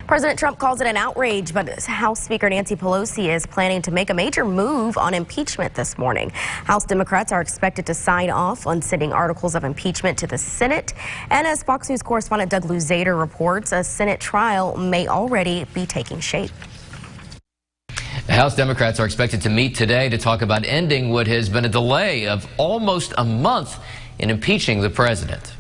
President Trump calls it an outrage, but House Speaker Nancy Pelosi is planning to make a major move on impeachment this morning. House Democrats are expected to sign off on sending articles of impeachment to the Senate. And as Fox News correspondent Doug Luzader reports, a Senate trial may already be taking shape. House Democrats are expected to meet today to talk about ending what has been a delay of almost a month in impeaching the president.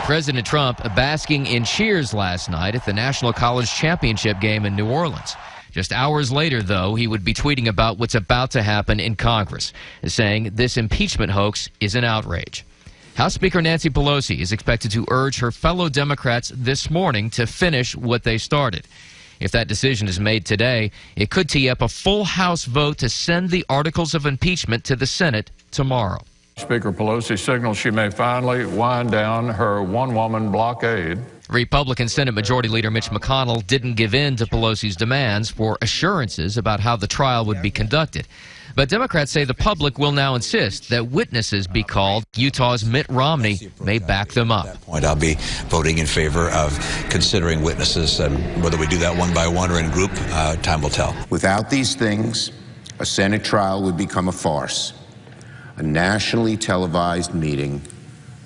President Trump basking in cheers last night at the National College Championship game in New Orleans. Just hours later, though, he would be tweeting about what's about to happen in Congress, saying this impeachment hoax is an outrage. House Speaker Nancy Pelosi is expected to urge her fellow Democrats this morning to finish what they started. If that decision is made today, it could tee up a full House vote to send the articles of impeachment to the Senate tomorrow. Speaker Pelosi signals she may finally wind down her one-woman blockade. Republican Senate Majority Leader Mitch McConnell didn't give in to Pelosi's demands for assurances about how the trial would be conducted. But Democrats say the public will now insist that witnesses be called. Utah's Mitt Romney may back them up. At that point, I'll be voting in favor of considering witnesses, and whether we do that one by one or in group, time will tell. Without these things, a Senate trial would become a farce. A nationally televised meeting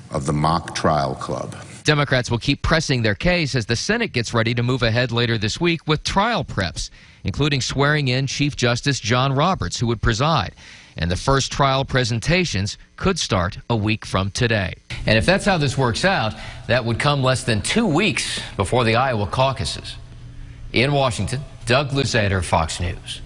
of the mock trial club. Democrats will keep pressing their case as the Senate gets ready to move ahead later this week with trial preps, including swearing in Chief Justice John Roberts, who would preside. And the first trial presentations could start a week from today. And if that's how this works out, that would come less than 2 weeks before the Iowa caucuses. In Washington, Doug Luzader, Fox News.